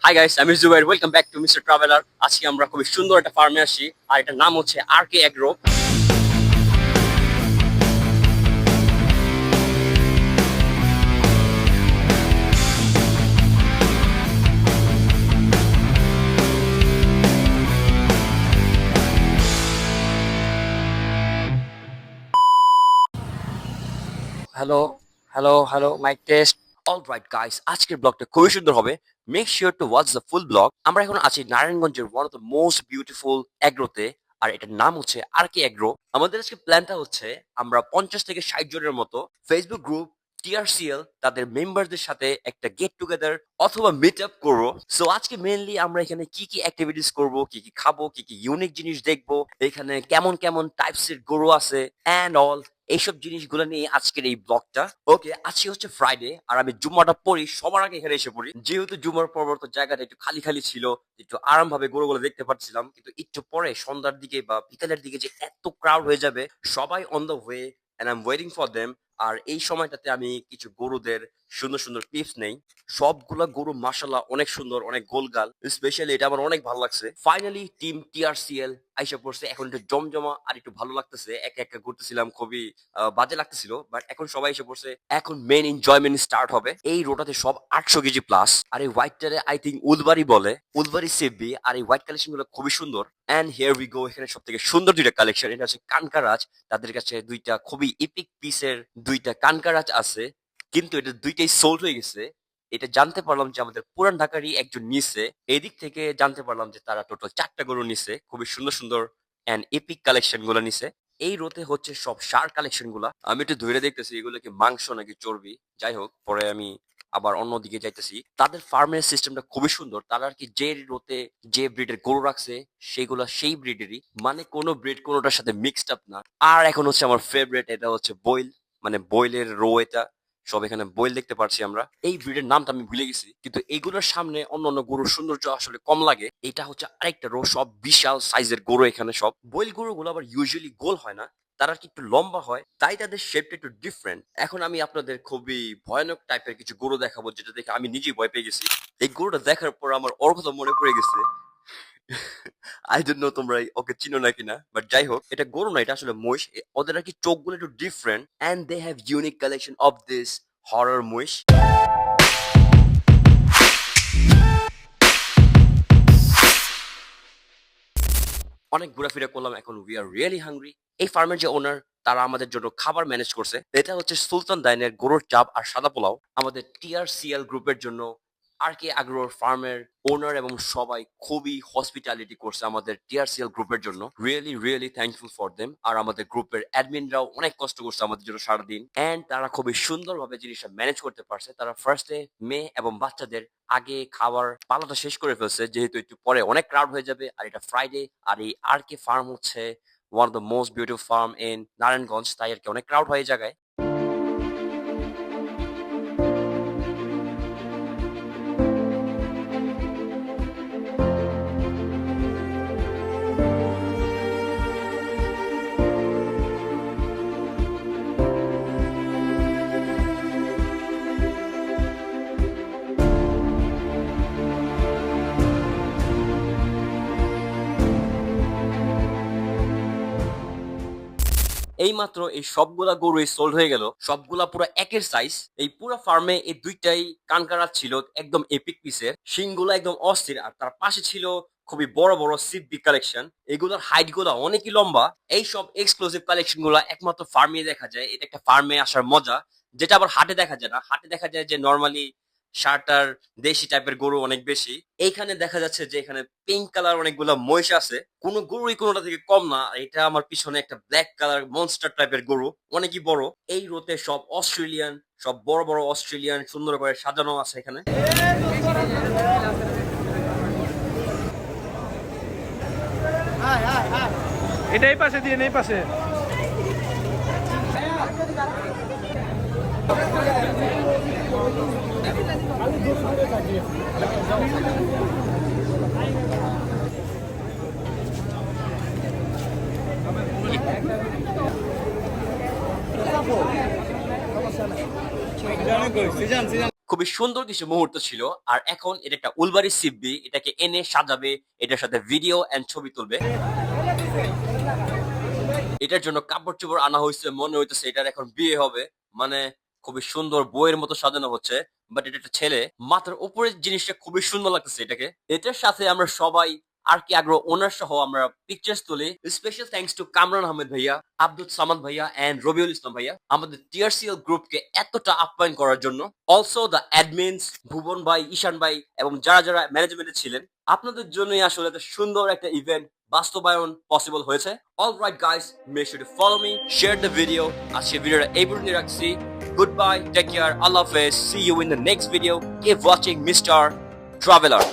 High guys, আমি Zubair. Welcome back to Mister Traveller. আজকে আমরা খুবই সুন্দর একটা ফার্মে আসি, আর এটার নাম হচ্ছে R K agro. Hello, hello, hello, mike test. Alright guys, আজকের ব্লগটা খুবই সুন্দর হবে। Make sure to watch the full blog. আমরা এখন আছি নারায়ণগঞ্জের one of the most beautiful এগ্রোতে, আর এটার নাম হচ্ছে আর কে এগ্রো। আমাদের আজকে প্ল্যানটা হচ্ছে আমরা 50 থেকে 60 জনের মতো ফেসবুক গ্রুপ টিআরসিএল তাদের মেম্বারদের সাথে একটা গেট টুগেদার অথবা মিট আপ করবো। সো আজকে মেইনলি আমরা এখানে কি কি অ্যাক্টিভিটিস করব, কি কি খাবো, কি কি ইউনিক জিনিস দেখবো, এখানে কেমন কেমন টাইপস এর গরু আছে এন্ড অল, এইসব জিনিসগুলো নিয়ে আজকের এই ব্লগটা। ওকে, আজকে হচ্ছে ফ্রাইডে, আর আমি জুম্মাটা পড়ি সবার আগে এখানে এসে পড়ি, যেহেতু জুম্মার পর তো জায়গাটা একটু খালি খালি ছিল, একটু আরাম ভাবে গরুগুলো দেখতে পাচ্ছিলাম। কিন্তু একটু পরে সন্ধ্যার দিকে বা বিকালের দিকে যে এত ক্রাউড হয়ে যাবে, সবাই on the way and I am waiting for them. আর এই সময়টাতে আমি কিছু গরুদের সুন্দর সুন্দর ক্লিপস নেই। সবগুলা গরু মাশাল্লাহ অনেক সুন্দর, অনেক গোলগাল। স্পেশালি এটা আমার অনেক ভালো লাগছে। ফাইনালি টিম টিআরসিএল আইসা পড়ছে, এখন একটু জমজমা আর একটু ভালো লাগতেছে। একা একা ঘুরতেছিলাম, খুবই বাজে লাগতেছিল, বাট এখন সবাই এসে পড়ছে। এখন মেইন এনজয়মেন্ট স্টার্ট হবে। এই রোটাতে সব 800 কেজি প্লাস, আর এই হোয়াইটটারে আই থিঙ্ক উলবারি বলে, উলবারি সেববি। আর এই হোয়াইট কালেকশন গুলো খুবই সুন্দর। এন্ড হিয়ার উই গো, এখানে সব থেকে সুন্দর দুইটা কালেকশন। এটা হচ্ছে কানকারাজ। তাদের কাছে দুইটা খুবই ইপিক পিসের দুইটা কানকারাজ আছে, কিন্তু এটা দুইটাই সোল্ড হয়ে গেছে। এটা জানতে পারলাম যে আমাদের পুরান ঢাকারই একজন নিছে। এদিক থেকে জানতে পারলাম যে তারা টোটাল 4টা গরু নিছে, খুবই সুন্দর সুন্দর এন্ড এপিক কালেকশন গুলো নিছে। এই রোতে হচ্ছে সব সার কালেকশন গুলা। আমি একটু ধরে দেখতেছি এগুলো কি মাংস নাকি চর্বি। যাই হোক, পরে আমি আবার অন্যদিকে যাইতেছি। তাদের ফার্মের সিস্টেমটা খুবই সুন্দর। তারা আর কি যে রোতে যে ব্রিডের গরু রাখছে সেগুলা সেই ব্রিডেরই, মানে কোনো ব্রিড কোনোটার সাথে মিক্সড আপ না। আর এখন হচ্ছে আমার ফেভারিট, এটা হচ্ছে বইল, মানে বইলের রো। এটা সব এখানে বইল দেখতে পাচ্ছি আমরা। এই ব্রিডের নামটা আমি ভুলে গেছি, কিন্তু এইগুলোর সামনে অন্য অন্য গরুর সৌন্দর্য আসলে কম লাগে। এটা হচ্ছে আরেকটা রো, সব বিশাল সাইজের গরু এখানে সব। বইল গরুগুলো আবার ইউজুয়ালি গোল হয় না, তারা কি একটু লম্বা হয়, তাই তাদের শেপটা একটু ডিফারেন্ট। এখন আমি আপনাদের খুবই ভয়ানক টাইপের কিছু গরু দেখাবো, যেটা দেখে আমি নিজেই ভয় পেয়ে গেছি। এই গরুটা দেখার পর আমার ওর কথা মনে পড়ে গেছে। আই ডোন্ট নো তোমরা ওকে চিনো নাকি না, বাট যাই হোক, এটা গরু না, এটা আসলে মহিষ। ওদের আর কি চোখগুলো একটু different, and they have unique collection of this horror মহিষ। অনেক ঘোরাফেরা করলাম, এখন উই আর রিয়েলি হাংরি। এই ফার্মের যে ওনার, তারা আমাদের জন্য খাবার ম্যানেজ করছে। এটা হচ্ছে সুলতান ডাইনের গরুর চাপ আর সাদা পোলাও। আমাদের টিআরসিএল গ্রুপের জন্য আর কে আগ্রোর ফার্মের ওনার এবং সবাই খুবই হসপিটালিটি করছে আমাদের টিআরসিএল গ্রুপের জন্য। Really really thankful for them. আর আমাদের গ্রুপের অ্যাডমিনরাও অনেক কষ্ট করছে আমাদের জন্য সারাদিন, এন্ড তারা খুবই সুন্দরভাবে জিনিসটা ম্যানেজ করতে পারছে। তারা ফার্স্টে মেয়ে এবং বাচ্চাদের আগে খাবার পালাটা শেষ করে ফেলছে, যেহেতু একটু পরে অনেক ক্রাউড হয়ে যাবে। আর এটা ফ্রাইডে, আর এই আর কে ফার্ম হচ্ছে one of the most beautiful firm in Narayanganj, তাই আর কি অনেক ক্রাউড হয়ে জায়গায়। এইমাত্র এই সবগুলা গরু সোল্ড হয়ে গেল, সবগুলা পুরো একের সাইজ। এই পুরো ফার্মে এই দুইটাই কানকারাত ছিল, একদম এপিক পিসের, শিংগুলো একদম অস্থির। আর তার পাশে ছিল খুবই বড় বড় সিপবি কালেকশন। এগুলোর হাইট গুলো অনেকই লম্বা। এই সব এক্সক্লুসিভ কালেকশন গুলো একমাত্র ফার্মে দেখা যায়। এটা একটা ফার্মে আসার মজা, যেটা আবার হাটে দেখা যায় না। হাটে দেখা যায় যে নর্মালি শার্টার দেশি টাইপের গরু অনেক বেশি। এইখানে দেখা যাচ্ছে যে এখানে পিঙ্ক কালার অনেকগুলো মহিষ আছে, কোনো গরুই কোনোটা থেকে কম না। আর এটা আমার পিছনে একটা ব্ল্যাক কালার মনস্টার টাইপের গরু, অনেকই বড়। এই রোতে সব অস্ট্রেলিয়ান, সব বড় বড় অস্ট্রেলিয়ান সুন্দর করে সাজানো আছে এখানে। এটাই পাশে দিয়ে নেই পাশে। খুব খুবই সুন্দর কিছু মুহূর্ত ছিল। আর এখন এটা একটা উলবাড়ি সিপবি, এটাকে এনে সাজাবে, এটার সাথে ভিডিও এন্ড ছবি তুলবে। এটার জন্য কাপড় চোপড় আনা হয়েছে, মনে হইতেছে এটার এখন বিয়ে হবে। মানে খুবই সুন্দর বইয়ের মতো সাজানো হচ্ছে। বাট এটা একটা ছেলে, মাথার উপরের জিনিসটা খুবই সুন্দর লাগতেছে এটাকে। এটার সাথে আমরা সবাই আর কি আগ্রহ ওনার সহ আমরা পিকচার্স তুলি। Special thanks to Kamran Ahmed ভাইয়া, আব্দুল সামাদ ভাইয়া এন্ড রবিউল ইসলাম ভাইয়া আমাদের টিআরসিএল গ্রুপকে এতটা আপ্যায়ন করার জন্য। অলসো দ্য অ্যাডমিনস ভুবন ভাই, ঈশান ভাই এবং যারা যারা ম্যানেজমেন্টে ছিলেন, আপনাদের জন্যই আসলে এত সুন্দর একটা ইভেন্ট বাস্তবায়ন পসিবল হয়েছে। Alright guys, make sure to follow me, share the video. আজকে ভিডিওটা এই পর্যন্ত রাখছি। Goodbye, take care, Allah Hafiz, see you in the next video. Keep watching Mr. Traveler.